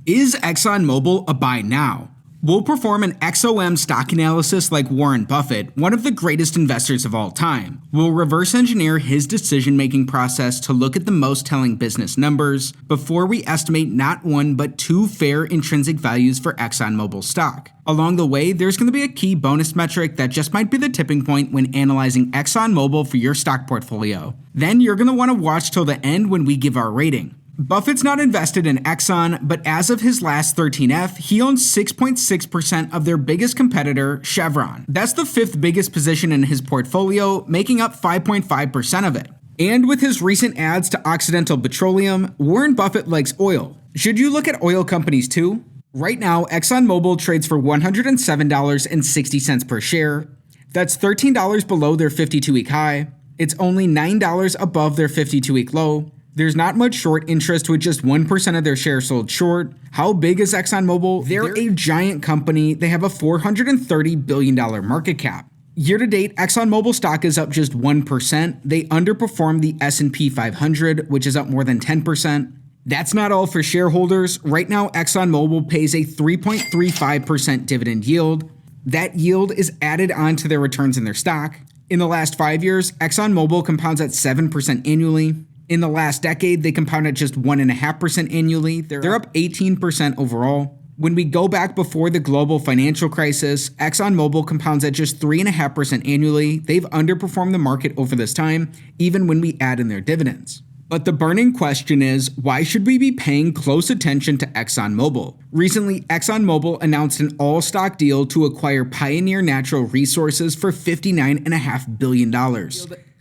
Is Exxon Mobil a buy now? We'll perform an XOM stock analysis like Warren Buffett, one of the greatest investors of all time. We'll reverse engineer his decision-making process to look at the most telling business numbers before we estimate not one but two fair intrinsic values for Exxon Mobil stock. Along the way, there's going to be a key bonus metric that just might be the tipping point when analyzing Exxon Mobil for your stock portfolio. Then you're going to want to watch till the end when we give our rating. Buffett's not invested in Exxon, but as of his last 13F, he owns 6.6% of their biggest competitor, Chevron. That's the fifth biggest position in his portfolio, making up 5.5% of it. And with his recent adds to Occidental Petroleum, Warren Buffett likes oil. Should you look at oil companies too? Right now, Exxon Mobil trades for $107.60 per share. That's $13 below their 52-week high. It's only $9 above their 52-week low. There's not much short interest with just 1% of their shares sold short. How big is Exxon Mobil? They're a giant company. They have a $430 billion market cap. Year to date, Exxon Mobil stock is up just 1%. They underperform the S&P 500, which is up more than 10%. That's not all for shareholders. Right now, Exxon Mobil pays a 3.35% dividend yield. That yield is added on to their returns in their stock. In the last 5 years, Exxon Mobil compounds at 7% annually. In the last decade, they compounded just 1.5% annually. They're up 18% overall. When we go back before the global financial crisis, Exxon Mobil compounds at just 3.5% annually. They've underperformed the market over this time, even when we add in their dividends. But the burning question is, why should we be paying close attention to Exxon Mobil? Recently, Exxon Mobil announced an all-stock deal to acquire Pioneer Natural Resources for $59.5 billion.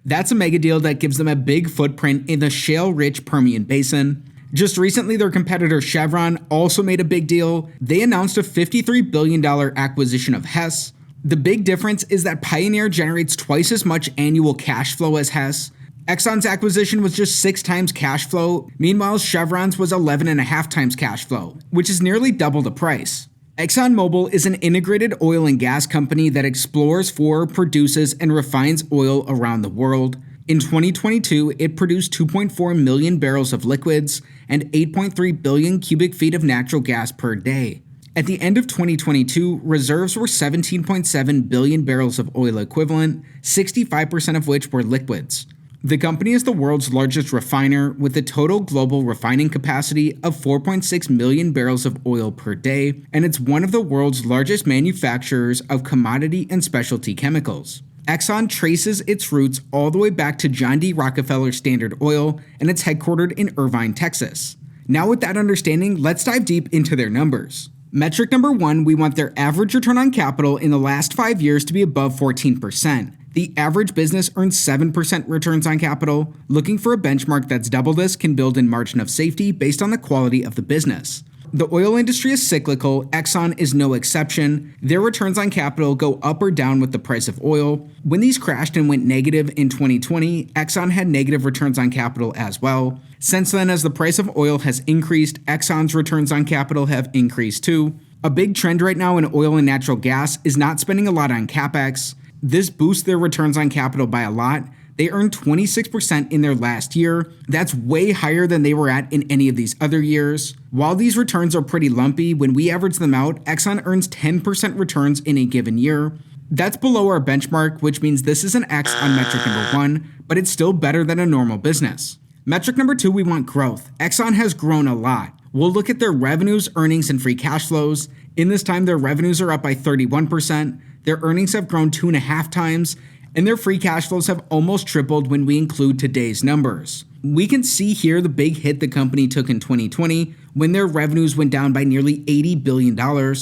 That's a mega deal that gives them a big footprint in the shale-rich Permian Basin. Just recently, their competitor Chevron also made a big deal. They announced a $53 billion acquisition of Hess. The big difference is that Pioneer generates twice as much annual cash flow as Hess. Exxon's acquisition was just 6 times cash flow. Meanwhile, Chevron's was 11.5 times cash flow, which is nearly double the price. Exxon Mobil is an integrated oil and gas company that explores for, produces, and refines oil around the world. In 2022, it produced 2.4 million barrels of liquids and 8.3 billion cubic feet of natural gas per day. At the end of 2022, reserves were 17.7 billion barrels of oil equivalent, 65% of which were liquids. The company is the world's largest refiner with a total global refining capacity of 4.6 million barrels of oil per day, and it's one of the world's largest manufacturers of commodity and specialty chemicals. Exxon traces its roots all the way back to John D. Rockefeller Standard Oil, and it's headquartered in Irvine, Texas. Now with that understanding, let's dive deep into their numbers. Metric number 1, we want their average return on capital in the last 5 years to be above 14%. The average business earns 7% returns on capital. Looking for a benchmark that's double this can build in margin of safety based on the quality of the business. The oil industry is cyclical. Exxon is no exception. Their returns on capital go up or down with the price of oil. When these crashed and went negative in 2020, Exxon had negative returns on capital as well. Since then, as the price of oil has increased, Exxon's returns on capital have increased too. A big trend right now in oil and natural gas is not spending a lot on capex. This boosts their returns on capital by a lot. They earned 26% in their last year. That's way higher than they were at in any of these other years. While these returns are pretty lumpy, when we average them out, Exxon earns 10% returns in a given year. That's below our benchmark, which means this is an X on metric number 1, but it's still better than a normal business. Metric number 2, we want growth. Exxon has grown a lot. We'll look at their revenues, earnings, and free cash flows. In this time, their revenues are up by 31%. Their earnings have grown 2.5 times, and their free cash flows have almost tripled when we include today's numbers. We can see here the big hit the company took in 2020 when their revenues went down by nearly $80 billion.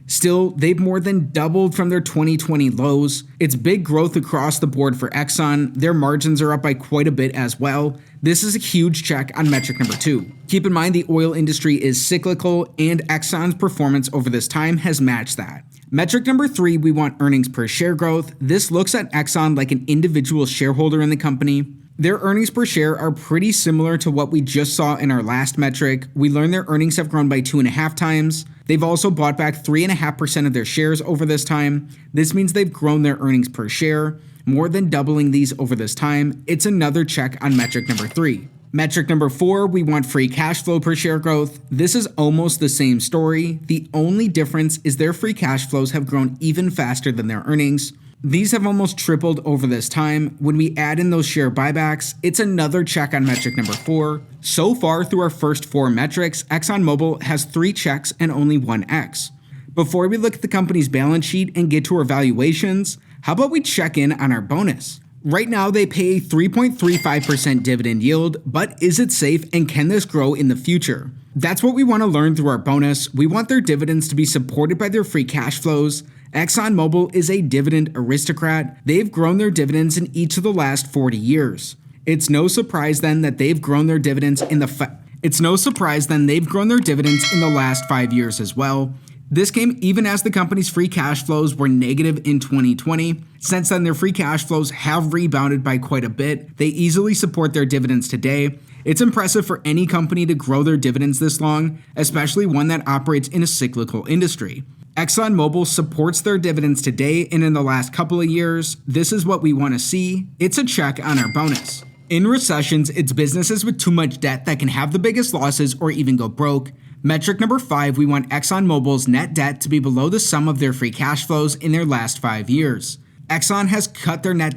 Still, they've more than doubled from their 2020 lows. It's big growth across the board for Exxon. Their margins are up by quite a bit as well. This is a huge check on metric number 2. Keep in mind the oil industry is cyclical, and Exxon's performance over this time has matched that. Metric number 3, we want earnings per share growth. This looks at Exxon like an individual shareholder in the company. Their earnings per share are pretty similar to what we just saw in our last metric. We learned their earnings have grown by 2.5 times. They've also bought back 3.5% of their shares over this time. This means they've grown their earnings per share, more than doubling these over this time. It's another check on metric number 3. Metric number 4, we want free cash flow per share growth. This is almost the same story. The only difference is their free cash flows have grown even faster than their earnings. These have almost tripled over this time. When we add in those share buybacks, it's another check on metric number 4. So far through our first 4 metrics, Exxon Mobil has 3 checks and only 1 X. Before we look at the company's balance sheet and get to our valuations, how about we check in on our bonus? Right now, they pay a 3.35% dividend yield, but is it safe and can this grow in the future? That's what we want to learn through our bonus. We want their dividends to be supported by their free cash flows. Exxon Mobil is a dividend aristocrat. They've grown their dividends in each of the last 40 years. It's no surprise then that they've grown their dividends in the last 5 years as well. This came even as the company's free cash flows were negative in 2020. Since then, their free cash flows have rebounded by quite a bit. They easily support their dividends today. It's impressive for any company to grow their dividends this long, especially one that operates in a cyclical industry. Exxon Mobil supports their dividends today and in the last couple of years. This is what we want to see. It's a check on our bonus. In recessions, it's businesses with too much debt that can have the biggest losses or even go broke. Metric number 5, we want Exxon Mobil's net debt to be below the sum of their free cash flows in their last 5 years. Exxon has cut their net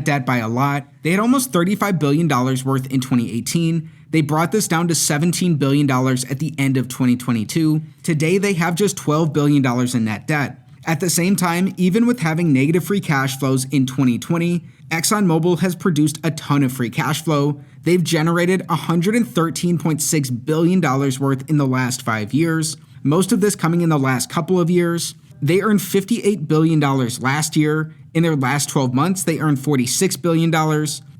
debt by a lot. They had almost $35 billion worth in 2018. They brought this down to $17 billion at the end of 2022. Today, they have just $12 billion in net debt. At the same time, even with having negative free cash flows in 2020, Exxon Mobil has produced a ton of free cash flow. They've generated $113.6 billion worth in the last 5 years, most of this coming in the last couple of years. They earned $58 billion last year. In their last 12 months, they earned $46 billion.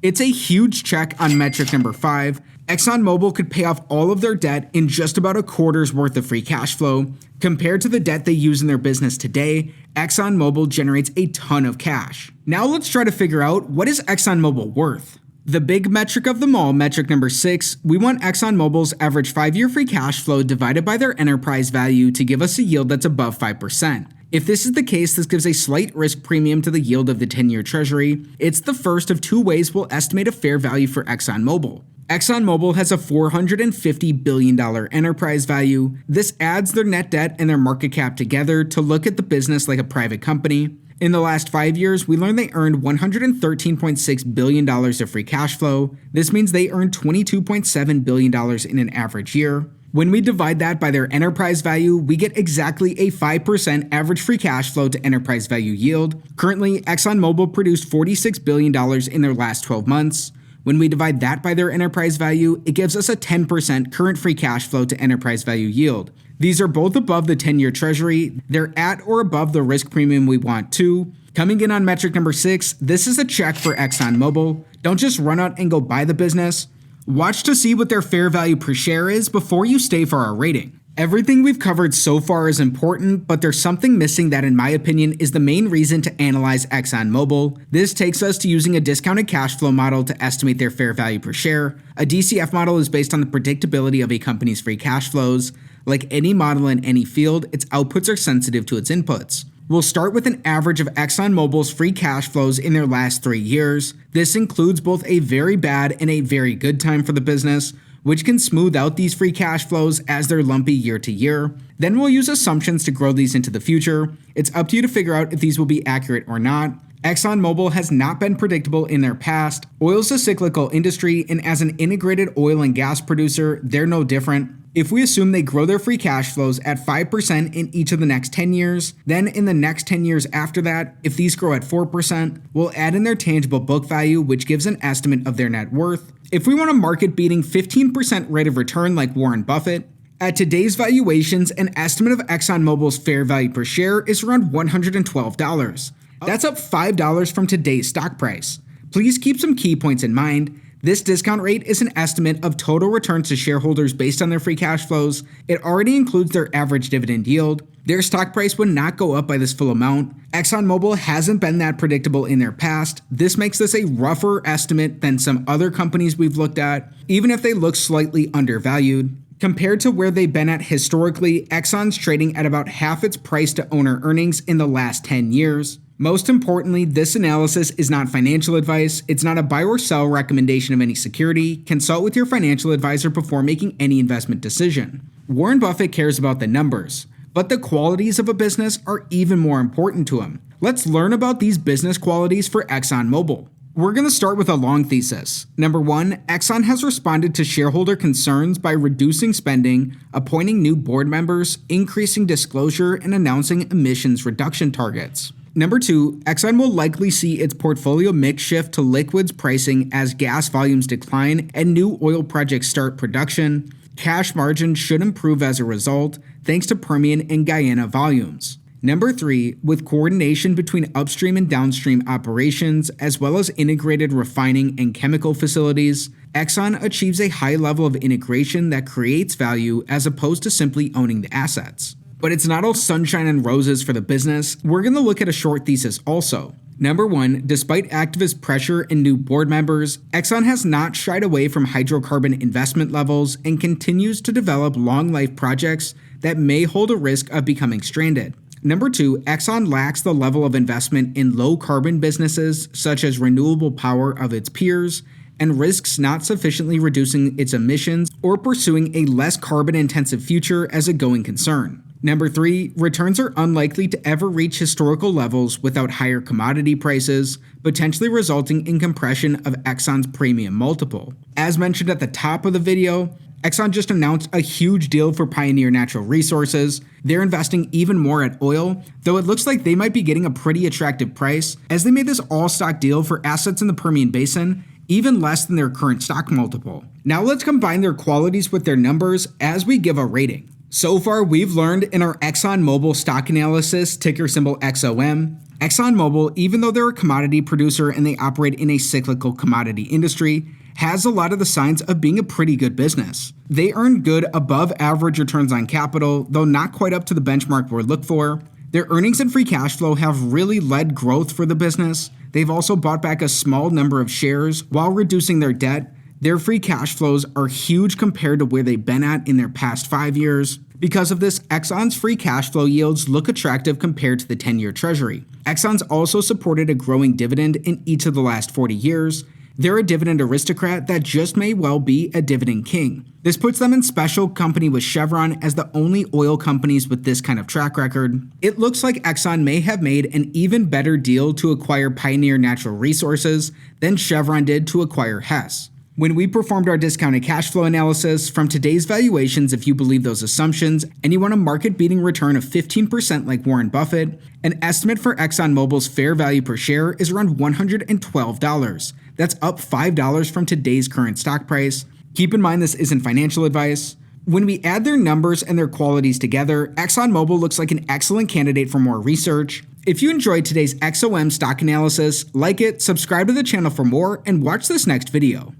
It's a huge check on metric number 5. Exxon Mobil could pay off all of their debt in just about a quarter's worth of free cash flow. Compared to the debt they use in their business today, Exxon Mobil generates a ton of cash. Now let's try to figure out, what is Exxon Mobil worth? The big metric of them all, metric number 6, we want Exxon Mobil's average 5-year free cash flow divided by their enterprise value to give us a yield that's above 5%. If this is the case, this gives a slight risk premium to the yield of the 10-year treasury. It's the first of 2 ways we'll estimate a fair value for Exxon Mobil. Exxon Mobil has a $450 billion enterprise value. This adds their net debt and their market cap together to look at the business like a private company. In the last 5 years, we learned they earned $113.6 billion of free cash flow. This means they earned $22.7 billion in an average year. When we divide that by their enterprise value, we get exactly a 5% average free cash flow to enterprise value yield. Currently, Exxon Mobil produced $46 billion in their last 12 months. When we divide that by their enterprise value, it gives us a 10% current free cash flow to enterprise value yield. These are both above the 10-year treasury. They're at or above the risk premium we want too. Coming in on metric number 6, this is a check for Exxon Mobil. Don't just run out and go buy the business. Watch to see what their fair value per share is before you stay for our rating. Everything we've covered so far is important, but there's something missing that, in my opinion, is the main reason to analyze Exxon Mobil. This takes us to using a discounted cash flow model to estimate their fair value per share. A DCF model is based on the predictability of a company's free cash flows. Like any model in any field, its outputs are sensitive to its inputs. We'll start with an average of Exxon Mobil's free cash flows in their last 3 years. This includes both a very bad and a very good time for the business, which can smooth out these free cash flows as they're lumpy year to year. Then we'll use assumptions to grow these into the future. It's up to you to figure out if these will be accurate or not. Exxon Mobil has not been predictable in their past. Oil's a cyclical industry, and as an integrated oil and gas producer, they're no different. If we assume they grow their free cash flows at 5% in each of the next 10 years, then in the next 10 years after that, if these grow at 4%, we'll add in their tangible book value, which gives an estimate of their net worth. If we want a market-beating 15% rate of return like Warren Buffett, at today's valuations, an estimate of Exxon Mobil's fair value per share is around $112. That's up $5 from today's stock price. Please keep some key points in mind. This discount rate is an estimate of total returns to shareholders based on their free cash flows. It already includes their average dividend yield. Their stock price would not go up by this full amount. Exxon Mobil hasn't been that predictable in their past. This makes this a rougher estimate than some other companies we've looked at, even if they look slightly undervalued. Compared to where they've been at historically, Exxon's trading at about half its price to owner earnings in the last 10 years. Most importantly, this analysis is not financial advice, it's not a buy or sell recommendation of any security. Consult with your financial advisor before making any investment decision. Warren Buffett cares about the numbers, but the qualities of a business are even more important to him. Let's learn about these business qualities for Exxon Mobil. We're going to start with a long thesis. Number 1, Exxon has responded to shareholder concerns by reducing spending, appointing new board members, increasing disclosure, and announcing emissions reduction targets. Number 2, Exxon will likely see its portfolio mix shift to liquids pricing as gas volumes decline and new oil projects start production. Cash margins should improve as a result, thanks to Permian and Guyana volumes. Number 3, with coordination between upstream and downstream operations, as well as integrated refining and chemical facilities, Exxon achieves a high level of integration that creates value as opposed to simply owning the assets. But it's not all sunshine and roses for the business. We're going to look at a short thesis also. Number 1, despite activist pressure and new board members, Exxon has not shied away from hydrocarbon investment levels and continues to develop long-life projects that may hold a risk of becoming stranded. Number 2, Exxon lacks the level of investment in low-carbon businesses such as renewable power of its peers, and risks not sufficiently reducing its emissions or pursuing a less carbon-intensive future as a going concern. Number 3, returns are unlikely to ever reach historical levels without higher commodity prices, potentially resulting in compression of Exxon's premium multiple. As mentioned at the top of the video, Exxon just announced a huge deal for Pioneer Natural Resources. They're investing even more at oil, though it looks like they might be getting a pretty attractive price, as they made this all-stock deal for assets in the Permian Basin, even less than their current stock multiple. Now let's combine their qualities with their numbers as we give a rating. So far, we've learned in our Exxon Mobil stock analysis, ticker symbol XOM, Exxon Mobil, even though they're a commodity producer and they operate in a cyclical commodity industry, has a lot of the signs of being a pretty good business. They earn good above average returns on capital, though not quite up to the benchmark we're looking for. Their earnings and free cash flow have really led growth for the business. They've also bought back a small number of shares while reducing their debt. Their free cash flows are huge compared to where they've been at in their past 5 years. Because of this, Exxon's free cash flow yields look attractive compared to the 10-year treasury. Exxon's also supported a growing dividend in each of the last 40 years. They're a dividend aristocrat that just may well be a dividend king. This puts them in special company with Chevron as the only oil companies with this kind of track record. It looks like Exxon may have made an even better deal to acquire Pioneer Natural Resources than Chevron did to acquire Hess. When we performed our discounted cash flow analysis from today's valuations, if you believe those assumptions, and you want a market-beating return of 15% like Warren Buffett, an estimate for ExxonMobil's fair value per share is around $112. That's up $5 from today's current stock price. Keep in mind this isn't financial advice. When we add their numbers and their qualities together, ExxonMobil looks like an excellent candidate for more research. If you enjoyed today's XOM stock analysis, like it, subscribe to the channel for more, and watch this next video.